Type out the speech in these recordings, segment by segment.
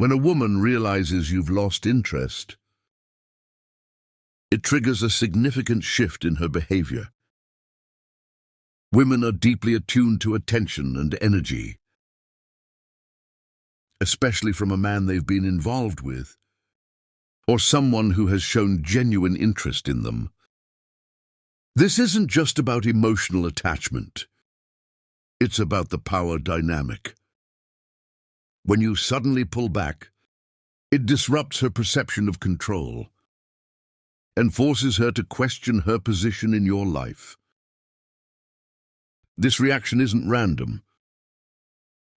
When a woman realizes you've lost interest, it triggers a significant shift in her behavior. Women are deeply attuned to attention and energy, especially from a man they've been involved with, or someone who has shown genuine interest in them. This isn't just about emotional attachment. It's about the power dynamic. When you suddenly pull back, it disrupts her perception of control and forces her to question her position in your life. This reaction isn't random.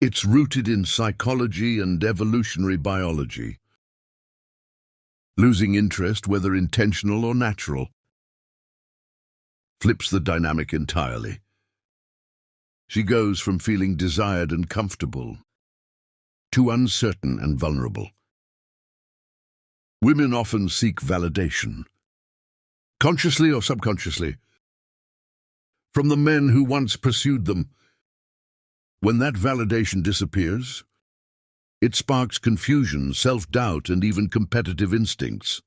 It's rooted in psychology and evolutionary biology. Losing interest, whether intentional or natural, flips the dynamic entirely. She goes from feeling desired and comfortable to uncertain and vulnerable. Women often seek validation, consciously or subconsciously, from the men who once pursued them. When that validation disappears, it sparks confusion, self-doubt, and even competitive instincts.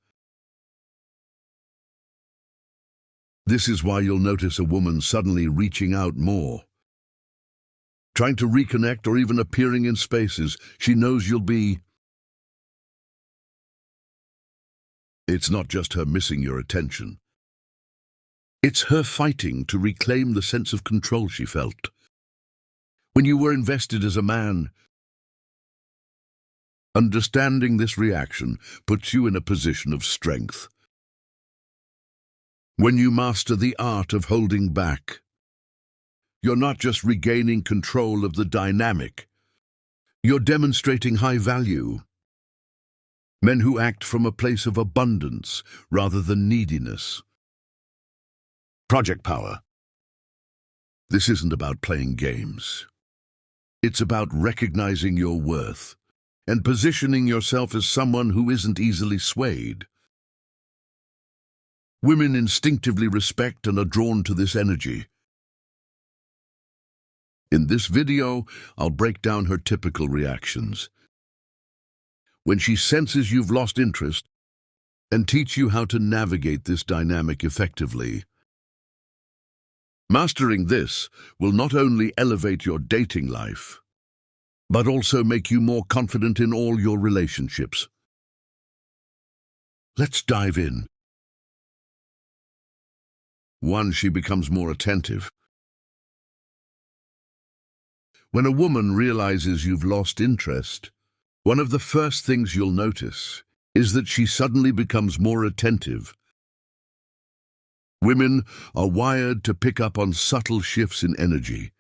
This is why you'll notice a woman suddenly reaching out more, trying to reconnect or even appearing in spaces she knows you'll be. It's not just her missing your attention. It's her fighting to reclaim the sense of control she felt when you were invested as a man. Understanding this reaction puts you in a position of strength. When you master the art of holding back, you're not just regaining control of the dynamic, you're demonstrating high value. Men who act from a place of abundance rather than neediness. Project power. This isn't about playing games. It's about recognizing your worth and positioning yourself as someone who isn't easily swayed. Women instinctively respect and are drawn to this energy. In this video, I'll break down her typical reactions when she senses you've lost interest, and teach you how to navigate this dynamic effectively. Mastering this will not only elevate your dating life, but also make you more confident in all your relationships. Let's dive in. 1. She becomes more attentive. When a woman realizes you've lost interest, one of the first things you'll notice is that she suddenly becomes more attentive. Women are wired to pick up on subtle shifts in energy,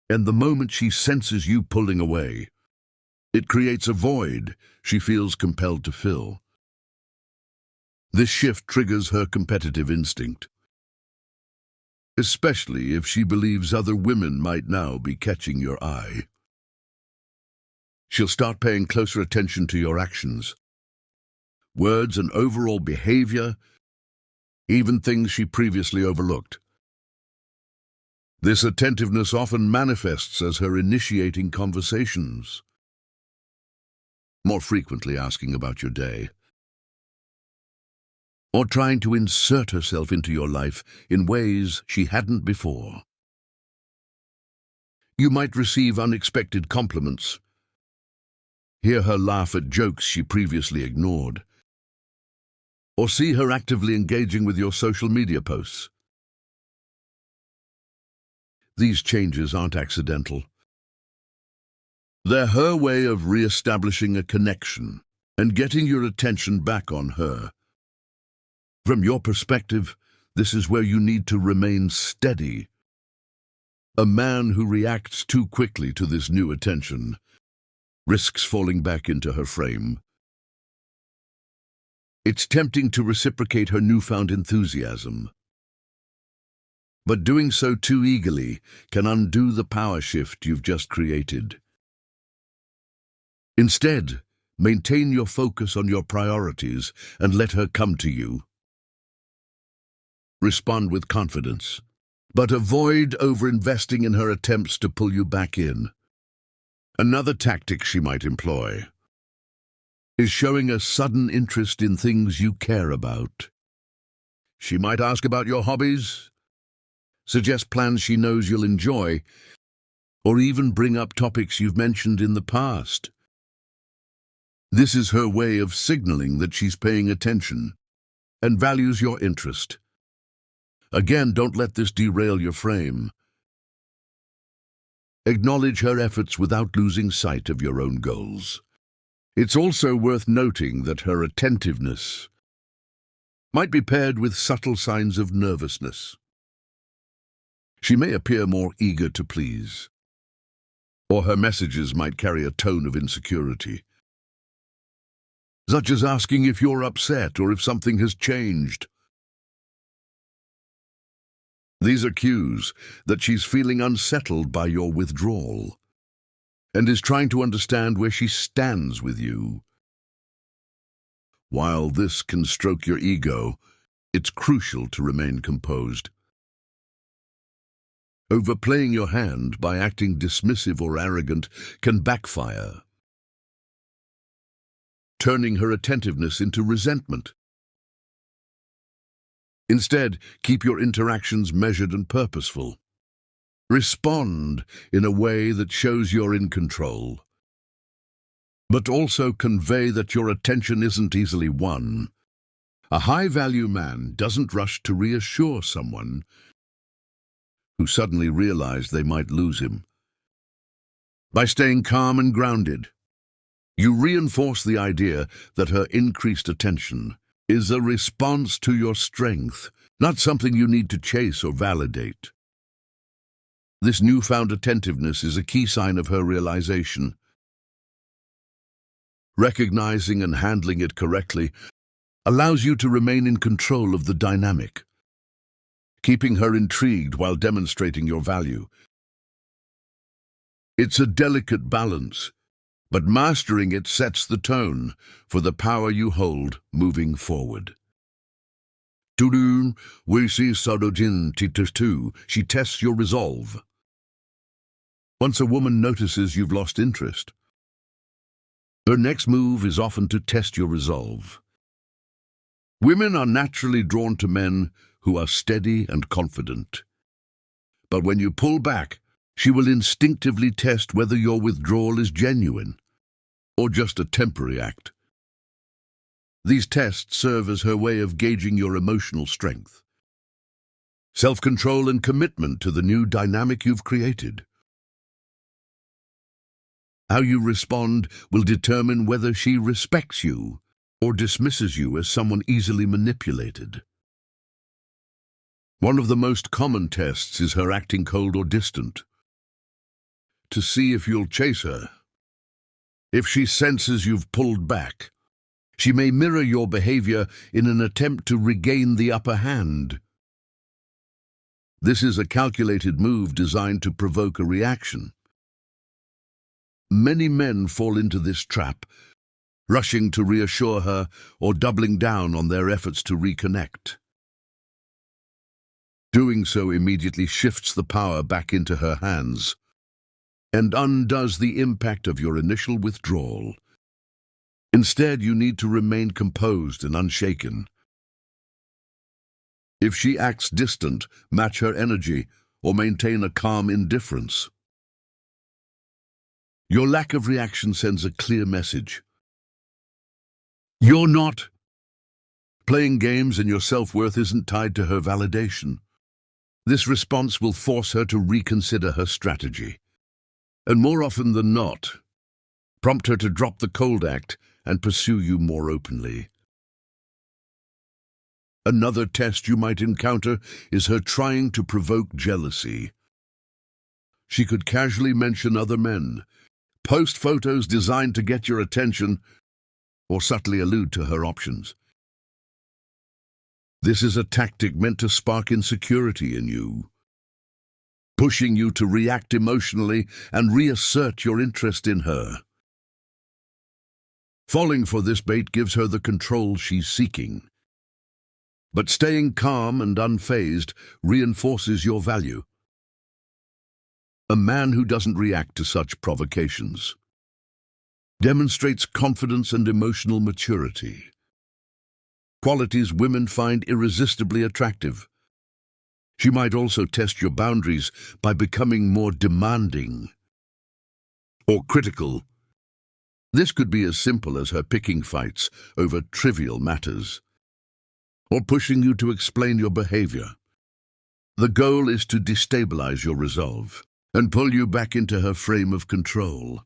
and the moment she senses you pulling away, it creates a void she feels compelled to fill. This shift triggers her competitive instinct, especially if she believes other women might now be catching your eye. She'll start paying closer attention to your actions, words, and overall behavior, even things she previously overlooked. This attentiveness often manifests as her initiating conversations, more frequently asking about your day, or trying to insert herself into your life in ways she hadn't before. You might receive unexpected compliments, hear her laugh at jokes she previously ignored, or see her actively engaging with your social media posts. These changes aren't accidental. They're her way of re-establishing a connection and getting your attention back on her. From your perspective, this is where you need to remain steady. A man who reacts too quickly to this new attention risks falling back into her frame. It's tempting to reciprocate her newfound enthusiasm, but doing so too eagerly can undo the power shift you've just created. Instead, maintain your focus on your priorities and let her come to you. Respond with confidence, but avoid over-investing in her attempts to pull you back in. Another tactic she might employ: is showing a sudden interest in things you care about. She might ask about your hobbies, suggest plans she knows you'll enjoy, or even bring up topics you've mentioned in the past. This is her way of signaling that she's paying attention and values your interest. Again, don't let this derail your frame. Acknowledge her efforts without losing sight of your own goals. It's also worth noting that her attentiveness might be paired with subtle signs of nervousness. She may appear more eager to please, or her messages might carry a tone of insecurity, such as asking if you're upset or if something has changed. These are cues that she's feeling unsettled by your withdrawal and is trying to understand where she stands with you. While this can stroke your ego, it's crucial to remain composed. Overplaying your hand by acting dismissive or arrogant can backfire, turning her attentiveness into resentment. Instead, keep your interactions measured and purposeful. Respond in a way that shows you're in control, but also convey that your attention isn't easily won. A high-value man doesn't rush to reassure someone who suddenly realized they might lose him. By staying calm and grounded, you reinforce the idea that her increased attention is a response to your strength, not something you need to chase or validate. This newfound attentiveness is a key sign of her realization. Recognizing and handling it correctly allows you to remain in control of the dynamic, keeping her intrigued while demonstrating your value. It's a delicate balance, but mastering it sets the tone for the power you hold moving forward. We see Sadojin Titus 2. She tests your resolve. Once a woman notices you've lost interest, her next move is often to test your resolve. Women are naturally drawn to men who are steady and confident. But when you pull back, she will instinctively test whether your withdrawal is genuine or just a temporary act. These tests serve as her way of gauging your emotional strength, self-control, and commitment to the new dynamic you've created. How you respond will determine whether she respects you or dismisses you as someone easily manipulated. One of the most common tests is her acting cold or distant, to see if you'll chase her. If she senses you've pulled back, she may mirror your behavior in an attempt to regain the upper hand. This is a calculated move designed to provoke a reaction. Many men fall into this trap, rushing to reassure her or doubling down on their efforts to reconnect. Doing so immediately shifts the power back into her hands and undoes the impact of your initial withdrawal. Instead, you need to remain composed and unshaken. If she acts distant, match her energy or maintain a calm indifference. Your lack of reaction sends a clear message. You're not. Playing games and your self-worth isn't tied to her validation. This response will force her to reconsider her strategy, and more often than not, prompt her to drop the cold act and pursue you more openly. Another test you might encounter is her trying to provoke jealousy. She could casually mention other men, post photos designed to get your attention, or subtly allude to her options. This is a tactic meant to spark insecurity in you, pushing you to react emotionally and reassert your interest in her. Falling for this bait gives her the control she's seeking, but staying calm and unfazed reinforces your value. A man who doesn't react to such provocations demonstrates confidence and emotional maturity, qualities women find irresistibly attractive. She might also test your boundaries by becoming more demanding or critical. This could be as simple as her picking fights over trivial matters, or pushing you to explain your behavior. The goal is to destabilize your resolve and pull you back into her frame of control.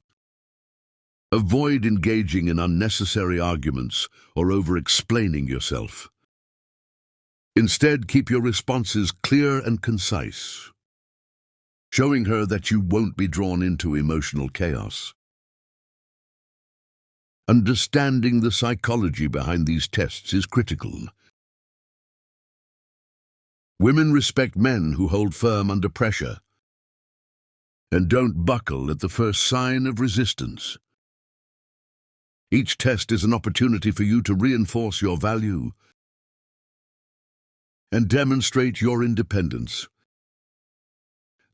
Avoid engaging in unnecessary arguments or over-explaining yourself. Instead, keep your responses clear and concise, showing her that you won't be drawn into emotional chaos. Understanding the psychology behind these tests is critical. Women respect men who hold firm under pressure and don't buckle at the first sign of resistance. Each test is an opportunity for you to reinforce your value and demonstrate your independence.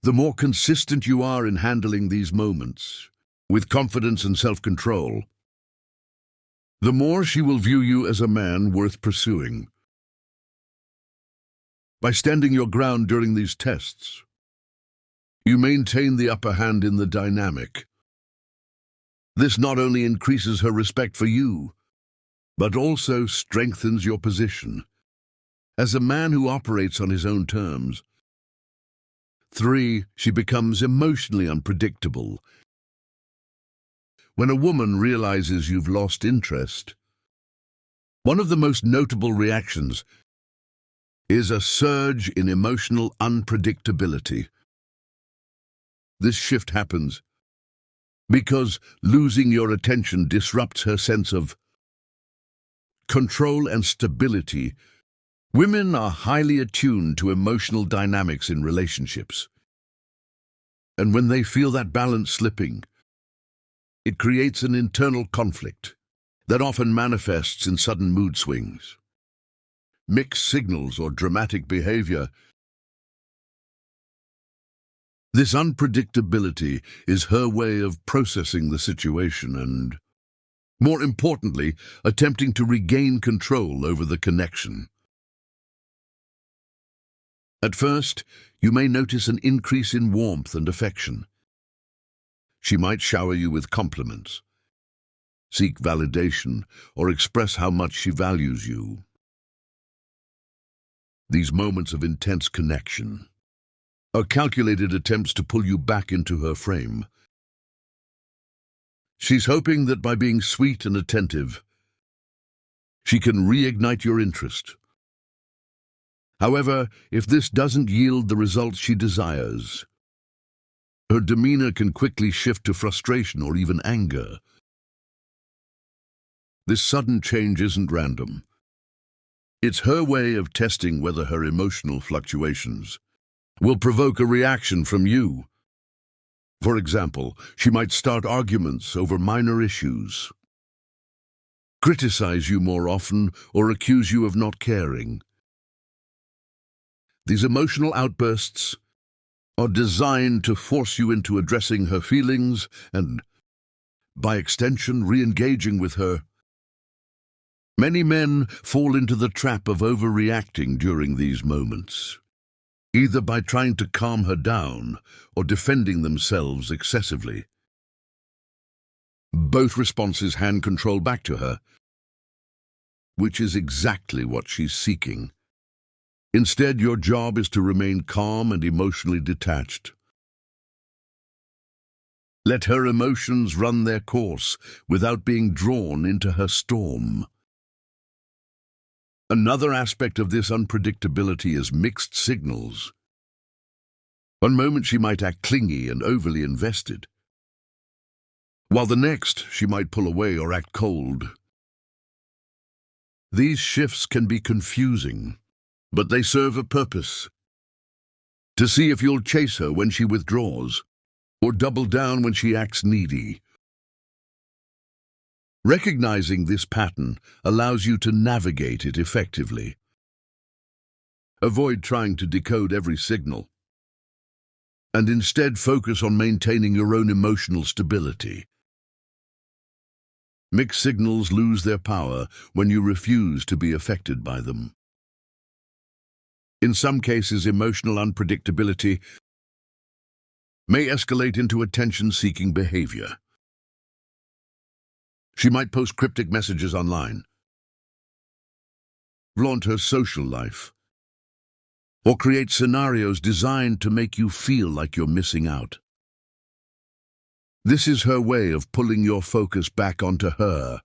The more consistent you are in handling these moments, with confidence and self-control, the more she will view you as a man worth pursuing. By standing your ground during these tests, you maintain the upper hand in the dynamic. This not only increases her respect for you, but also strengthens your position as a man who operates on his own terms. 3. She becomes emotionally unpredictable. When a woman realizes you've lost interest, one of the most notable reactions is a surge in emotional unpredictability. This shift happens because losing your attention disrupts her sense of control and stability. Women are highly attuned to emotional dynamics in relationships, and when they feel that balance slipping, it creates an internal conflict that often manifests in sudden mood swings, mixed signals, or dramatic behavior. This unpredictability is her way of processing the situation and, more importantly, attempting to regain control over the connection. At first, you may notice an increase in warmth and affection. She might shower you with compliments, seek validation, or express how much she values you. These moments of intense connection are calculated attempts to pull you back into her frame. She's hoping that by being sweet and attentive, she can reignite your interest. However, if this doesn't yield the results she desires, her demeanor can quickly shift to frustration or even anger. This sudden change isn't random. It's her way of testing whether her emotional fluctuations will provoke a reaction from you. For example, she might start arguments over minor issues, criticize you more often, or accuse you of not caring. These emotional outbursts are designed to force you into addressing her feelings and, by extension, re-engaging with her. Many men fall into the trap of overreacting during these moments, either by trying to calm her down or defending themselves excessively. Both responses hand control back to her, which is exactly what she's seeking. Instead, your job is to remain calm and emotionally detached. Let her emotions run their course without being drawn into her storm. Another aspect of this unpredictability is mixed signals. One moment she might act clingy and overly invested, while the next she might pull away or act cold. These shifts can be confusing, but they serve a purpose: to see if you'll chase her when she withdraws, or double down when she acts needy. Recognizing this pattern allows you to navigate it effectively. Avoid trying to decode every signal, and instead focus on maintaining your own emotional stability. Mixed signals lose their power when you refuse to be affected by them. In some cases, emotional unpredictability may escalate into attention-seeking behavior. She might post cryptic messages online, flaunt her social life, or create scenarios designed to make you feel like you're missing out. This is her way of pulling your focus back onto her,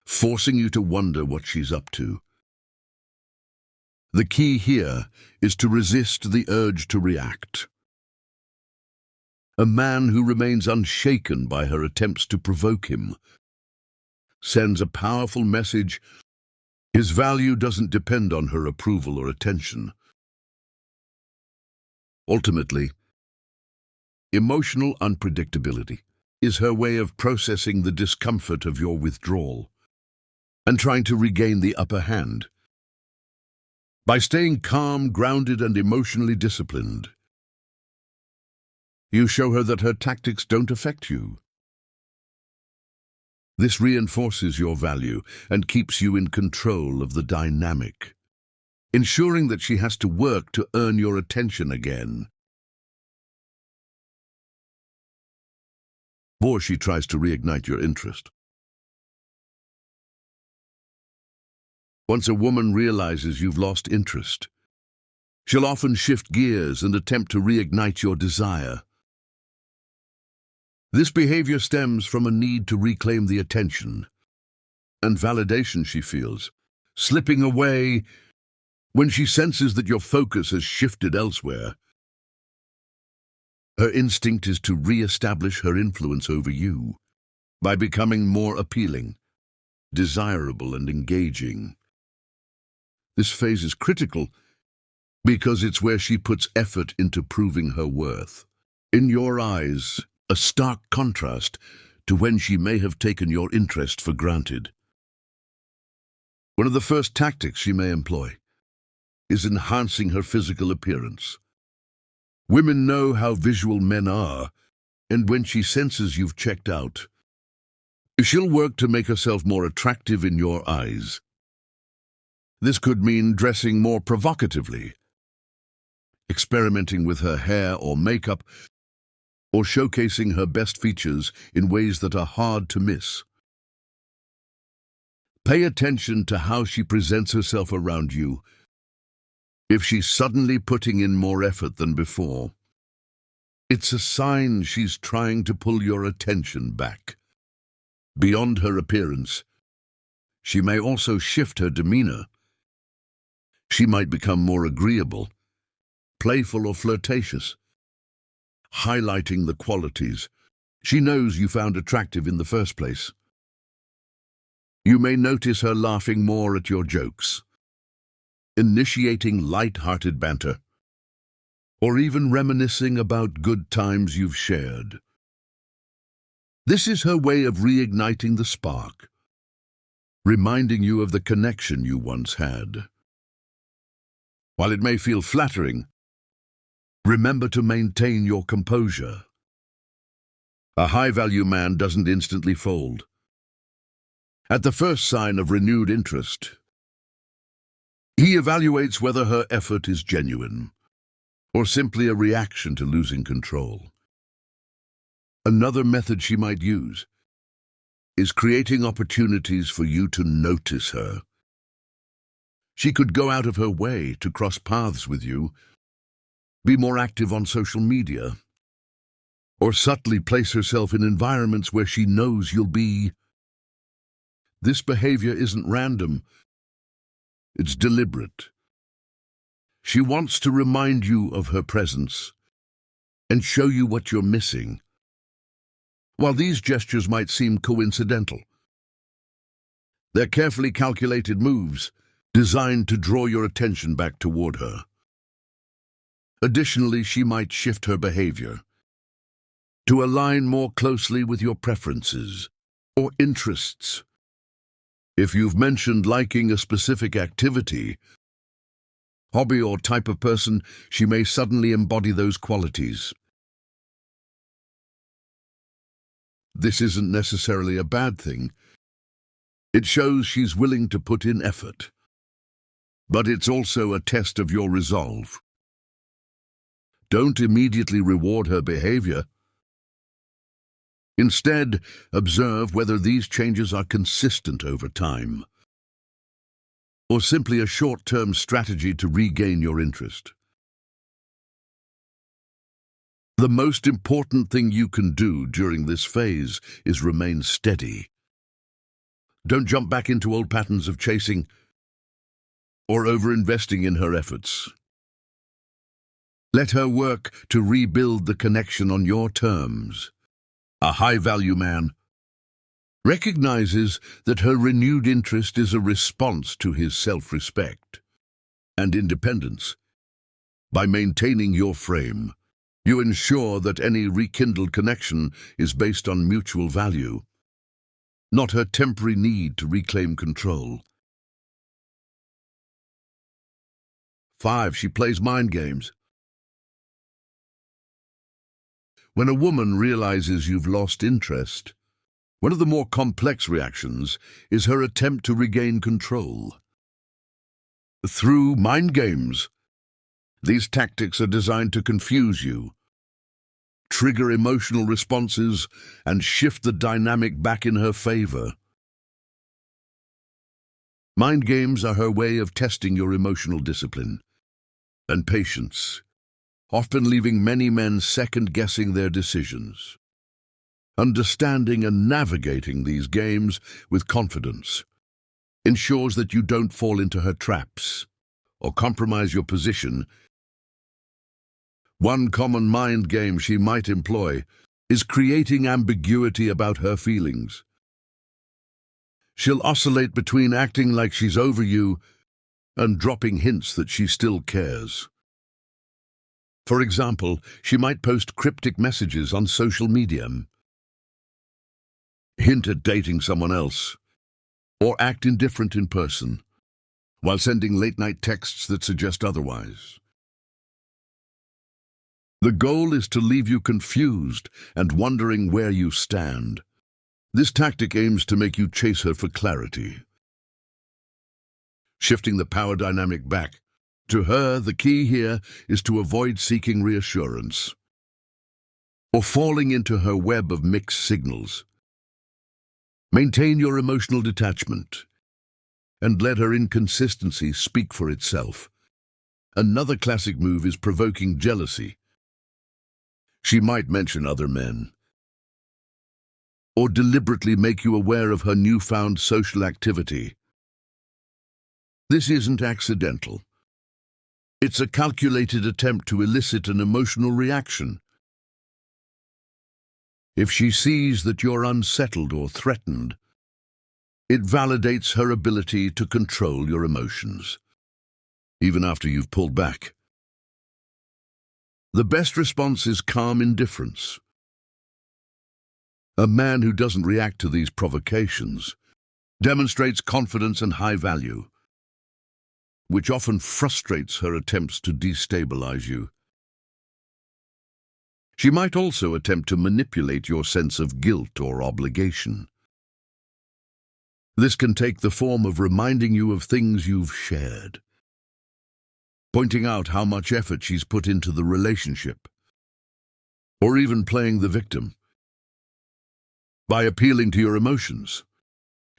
forcing you to wonder what she's up to. The key here is to resist the urge to react. A man who remains unshaken by her attempts to provoke him sends a powerful message. His value doesn't depend on her approval or attention. Ultimately, emotional unpredictability is her way of processing the discomfort of your withdrawal and trying to regain the upper hand. By staying calm, grounded, and emotionally disciplined, you show her that her tactics don't affect you. This reinforces your value and keeps you in control of the dynamic, ensuring that she has to work to earn your attention again. Or she tries to reignite your interest. Once a woman realizes you've lost interest, she'll often shift gears and attempt to reignite your desire. This behavior stems from a need to reclaim the attention and validation she feels, slipping away when she senses that your focus has shifted elsewhere. Her instinct is to re-establish her influence over you by becoming more appealing, desirable, and engaging. This phase is critical because it's where she puts effort into proving her worth. In your eyes, a stark contrast to when she may have taken your interest for granted. One of the first tactics she may employ is enhancing her physical appearance. Women know how visual men are, and when she senses you've checked out, she'll work to make herself more attractive in your eyes. This could mean dressing more provocatively, experimenting with her hair or makeup, or showcasing her best features in ways that are hard to miss. Pay attention to how she presents herself around you. If she's suddenly putting in more effort than before, it's a sign she's trying to pull your attention back. Beyond her appearance, she may also shift her demeanor. She might become more agreeable, playful, or flirtatious, highlighting the qualities she knows you found attractive in the first place. You may notice her laughing more at your jokes, initiating light-hearted banter, or even reminiscing about good times you've shared. This is her way of reigniting the spark, reminding you of the connection you once had. While it may feel flattering, remember to maintain your composure. A high-value man doesn't instantly fold. At the first sign of renewed interest, he evaluates whether her effort is genuine or simply a reaction to losing control. Another method she might use is creating opportunities for you to notice her. She could go out of her way to cross paths with you, be more active on social media, or subtly place herself in environments where she knows you'll be. This behavior isn't random, it's deliberate. She wants to remind you of her presence and show you what you're missing. While these gestures might seem coincidental, they're carefully calculated moves designed to draw your attention back toward her. Additionally, she might shift her behavior to align more closely with your preferences or interests. If you've mentioned liking a specific activity, hobby, or type of person, she may suddenly embody those qualities. This isn't necessarily a bad thing. It shows she's willing to put in effort. But it's also a test of your resolve. Don't immediately reward her behavior. Instead, observe whether these changes are consistent over time, or simply a short-term strategy to regain your interest. The most important thing you can do during this phase is remain steady. Don't jump back into old patterns of chasing or over-investing in her efforts. Let her work to rebuild the connection on your terms. A high-value man recognizes that her renewed interest is a response to his self-respect and independence. By maintaining your frame, you ensure that any rekindled connection is based on mutual value, not her temporary need to reclaim control. 5. She plays mind games. When a woman realizes you've lost interest, one of the more complex reactions is her attempt to regain control. Through mind games, these tactics are designed to confuse you, trigger emotional responses, and shift the dynamic back in her favor. Mind games are her way of testing your emotional discipline and patience, often leaving many men second-guessing their decisions. Understanding and navigating these games with confidence ensures that you don't fall into her traps or compromise your position. One common mind game she might employ is creating ambiguity about her feelings. She'll oscillate between acting like she's over you and dropping hints that she still cares. For example, she might post cryptic messages on social media, hint at dating someone else, or act indifferent in person, while sending late-night texts that suggest otherwise. The goal is to leave you confused and wondering where you stand. This tactic aims to make you chase her for clarity, shifting the power dynamic back. To her, the key here is to avoid seeking reassurance or falling into her web of mixed signals. Maintain your emotional detachment and let her inconsistency speak for itself. Another classic move is provoking jealousy. She might mention other men or deliberately make you aware of her newfound social activity. This isn't accidental. It's a calculated attempt to elicit an emotional reaction. If she sees that you're unsettled or threatened, it validates her ability to control your emotions, even after you've pulled back. The best response is calm indifference. A man who doesn't react to these provocations demonstrates confidence and high value, which often frustrates her attempts to destabilize you. She might also attempt to manipulate your sense of guilt or obligation. This can take the form of reminding you of things you've shared, pointing out how much effort she's put into the relationship, or even playing the victim. By appealing to your emotions,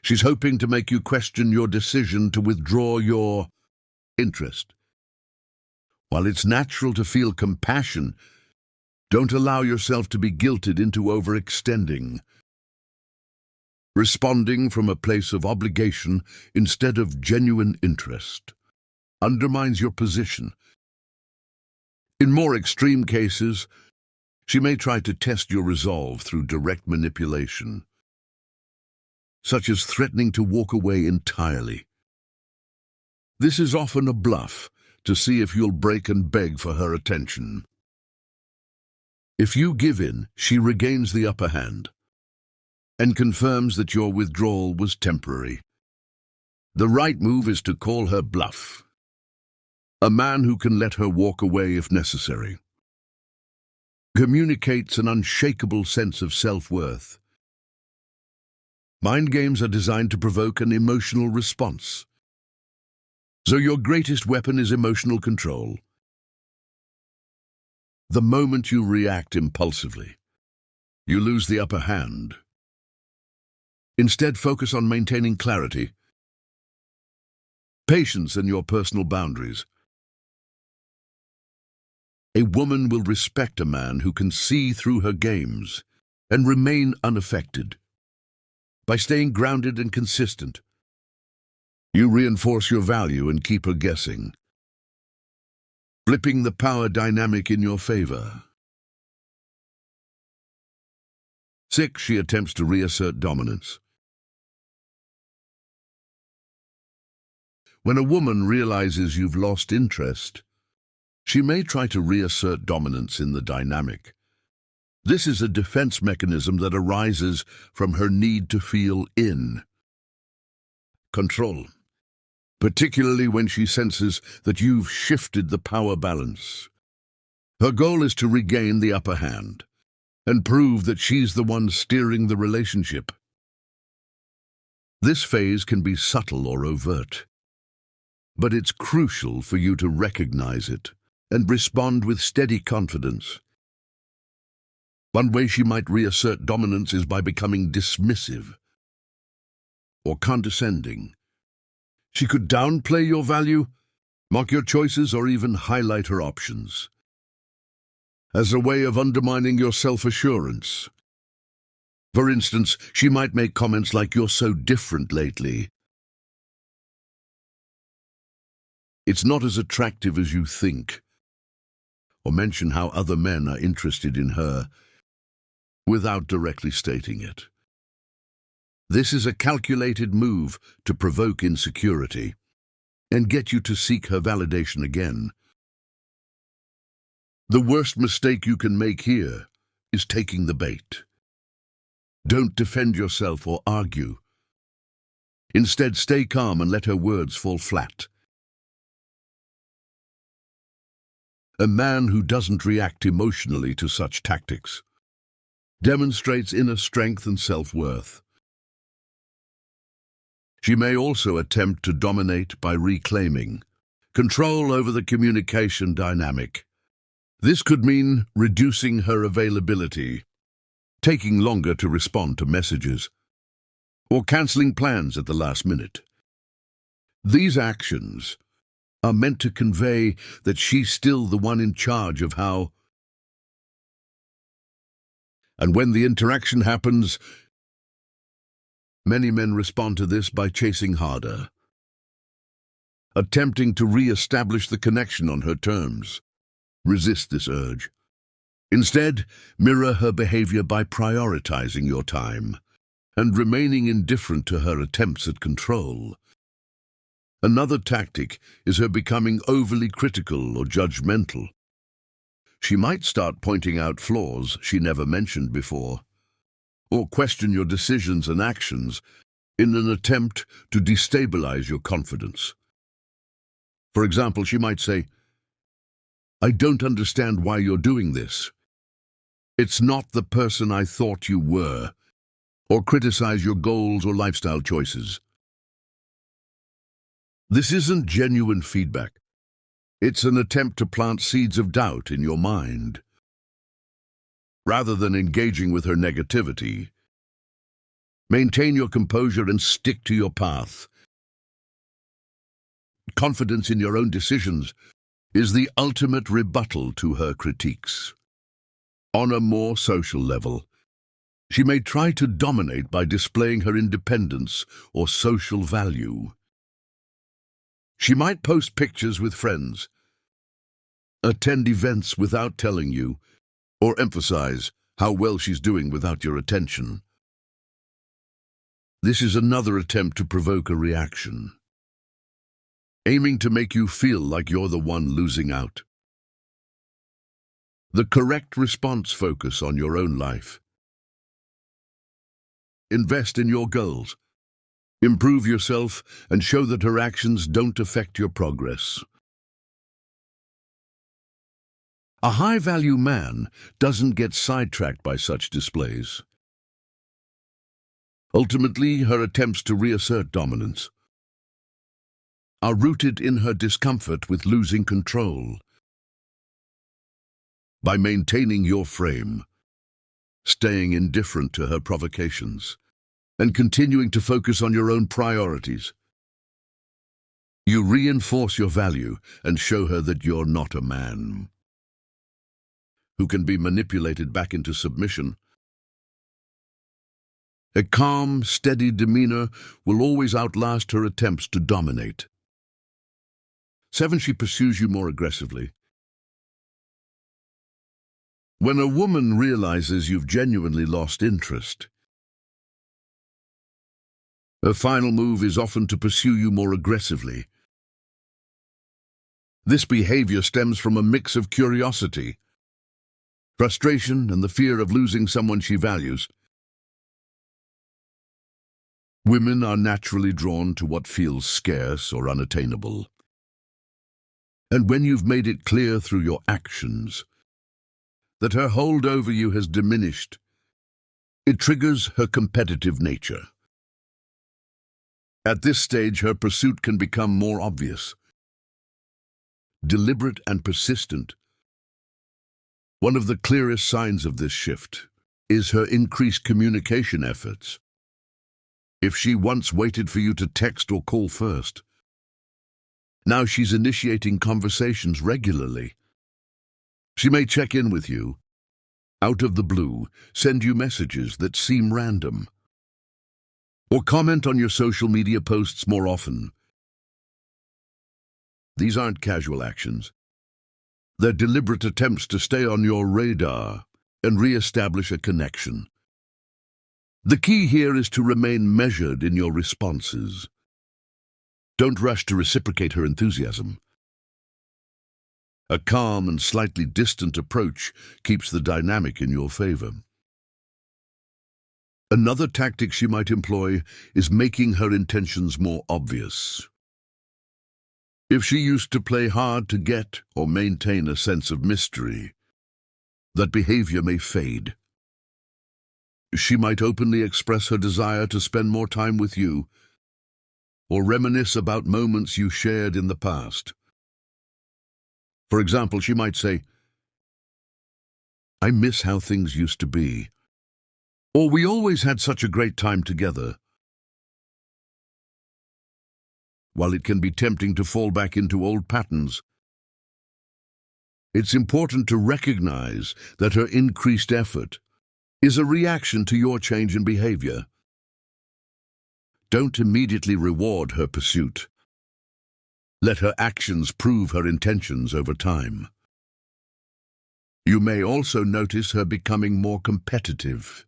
she's hoping to make you question your decision to withdraw your interest. While it's natural to feel compassion, don't allow yourself to be guilted into overextending. Responding from a place of obligation instead of genuine interest undermines your position. In more extreme cases, she may try to test your resolve through direct manipulation, such as threatening to walk away entirely. This is often a bluff to see if you'll break and beg for her attention. If you give in, she regains the upper hand and confirms that your withdrawal was temporary. The right move is to call her bluff. A man who can let her walk away if necessary communicates an unshakable sense of self-worth Mind games are designed to provoke an emotional response. So your greatest weapon is emotional control. The moment you react impulsively, you lose the upper hand. Instead, focus on maintaining clarity, patience, and your personal boundaries. A woman will respect a man who can see through her games and remain unaffected. By staying grounded and consistent, you reinforce your value and keep her guessing, flipping the power dynamic in your favor. 6. She attempts to reassert dominance. When a woman realizes you've lost interest, she may try to reassert dominance in the dynamic. This is a defense mechanism that arises from her need to feel in control, particularly when she senses that you've shifted the power balance. Her goal is to regain the upper hand and prove that she's the one steering the relationship. This phase can be subtle or overt, but it's crucial for you to recognize it and respond with steady confidence. One way she might reassert dominance is by becoming dismissive or condescending. She could downplay your value, mock your choices, or even highlight her options as a way of undermining your self-assurance. For instance, she might make comments like, "You're so different lately. It's not as attractive as you think," or mention how other men are interested in her without directly stating it. This is a calculated move to provoke insecurity and get you to seek her validation again. The worst mistake you can make here is taking the bait. Don't defend yourself or argue. Instead, stay calm and let her words fall flat. A man who doesn't react emotionally to such tactics demonstrates inner strength and self-worth. She may also attempt to dominate by reclaiming control over the communication dynamic. This could mean reducing her availability, taking longer to respond to messages, or canceling plans at the last minute. These actions are meant to convey that she's still the one in charge of how and when the interaction happens. Many men respond to this by chasing harder, attempting to re-establish the connection on her terms. Resist this urge. Instead, mirror her behavior by prioritizing your time and remaining indifferent to her attempts at control. Another tactic is her becoming overly critical or judgmental. She might start pointing out flaws she never mentioned before, or question your decisions and actions in an attempt to destabilize your confidence. For example, she might say, "I don't understand why you're doing this. It's not the person I thought you were," or criticize your goals or lifestyle choices. This isn't genuine feedback. It's an attempt to plant seeds of doubt in your mind. Rather than engaging with her negativity, maintain your composure and stick to your path. Confidence in your own decisions is the ultimate rebuttal to her critiques. On a more social level, she may try to dominate by displaying her independence or social value. She might post pictures with friends, attend events without telling you, or emphasize how well she's doing without your attention. This is another attempt to provoke a reaction, aiming to make you feel like you're the one losing out. The correct response: focus on your own life. Invest in your goals. Improve yourself and show that her actions don't affect your progress. A high-value man doesn't get sidetracked by such displays. Ultimately, her attempts to reassert dominance are rooted in her discomfort with losing control. By maintaining your frame, staying indifferent to her provocations, and continuing to focus on your own priorities, you reinforce your value and show her that you're not a man who can be manipulated back into submission. A calm, steady demeanor will always outlast her attempts to dominate. 7. She pursues you more aggressively. When a woman realizes you've genuinely lost interest, her final move is often to pursue you more aggressively. This behavior stems from a mix of curiosity, frustration, and the fear of losing someone she values. Women are naturally drawn to what feels scarce or unattainable. And when you've made it clear through your actions that her hold over you has diminished, it triggers her competitive nature. At this stage, her pursuit can become more obvious, deliberate and persistent. One of the clearest signs of this shift is her increased communication efforts. If she once waited for you to text or call first, now she's initiating conversations regularly. She may check in with you, out of the blue, send you messages that seem random, or comment on your social media posts more often. These aren't casual actions. They're deliberate attempts to stay on your radar and re-establish a connection. The key here is to remain measured in your responses. Don't rush to reciprocate her enthusiasm. A calm and slightly distant approach keeps the dynamic in your favor. Another tactic she might employ is making her intentions more obvious. If she used to play hard to get or maintain a sense of mystery, that behavior may fade. She might openly express her desire to spend more time with you, or reminisce about moments you shared in the past. For example, she might say, "I miss how things used to be," or "We always had such a great time together." While it can be tempting to fall back into old patterns, it's important to recognize that her increased effort is a reaction to your change in behavior. Don't immediately reward her pursuit. Let her actions prove her intentions over time. You may also notice her becoming more competitive.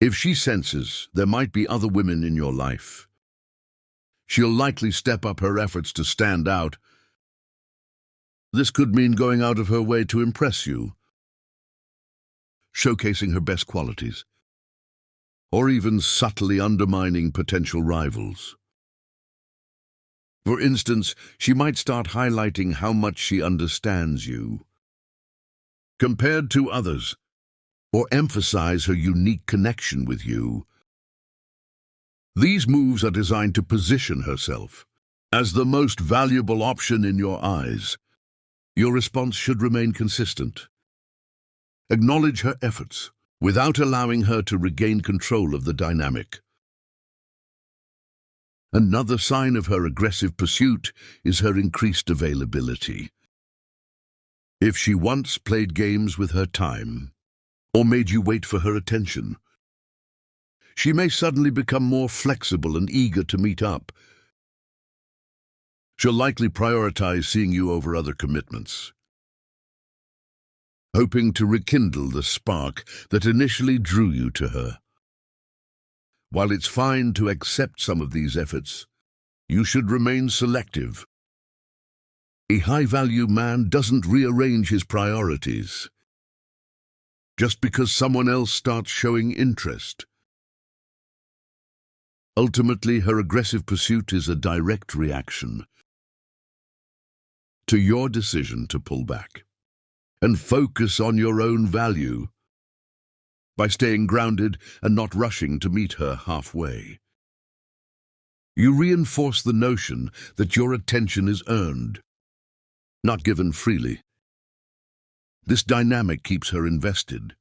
If she senses there might be other women in your life, she'll likely step up her efforts to stand out. This could mean going out of her way to impress you, showcasing her best qualities, or even subtly undermining potential rivals. For instance, she might start highlighting how much she understands you compared to others, or emphasize her unique connection with you. These moves are designed to position herself as the most valuable option in your eyes. Your response should remain consistent. Acknowledge her efforts without allowing her to regain control of the dynamic. Another sign of her aggressive pursuit is her increased availability. If she once played games with her time, or made you wait for her attention, she may suddenly become more flexible and eager to meet up. She'll likely prioritize seeing you over other commitments, hoping to rekindle the spark that initially drew you to her. While it's fine to accept some of these efforts, you should remain selective. A high-value man doesn't rearrange his priorities just because someone else starts showing interest. Ultimately, her aggressive pursuit is a direct reaction to your decision to pull back and focus on your own value. by staying grounded and not rushing to meet her halfway. You reinforce the notion that your attention is earned, not given freely. This dynamic keeps her invested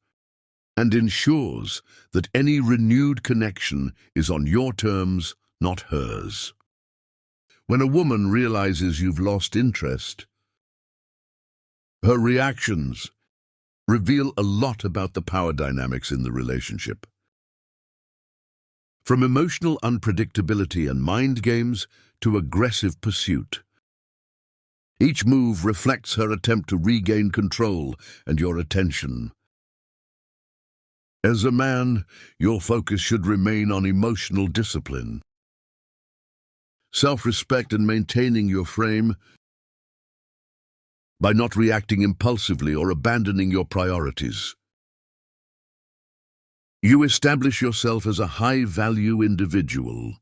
and ensures that any renewed connection is on your terms, not hers. When a woman realizes you've lost interest, her reactions reveal a lot about the power dynamics in the relationship. From emotional unpredictability and mind games to aggressive pursuit, each move reflects her attempt to regain control and your attention. As a man, your focus should remain on emotional discipline, self-respect, and maintaining your frame by not reacting impulsively or abandoning your priorities. You establish yourself as a high-value individual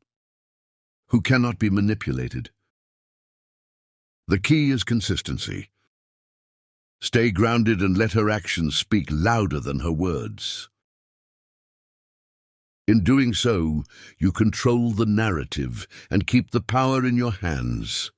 who cannot be manipulated. The key is consistency. Stay grounded and let her actions speak louder than her words. In doing so, you control the narrative and keep the power in your hands.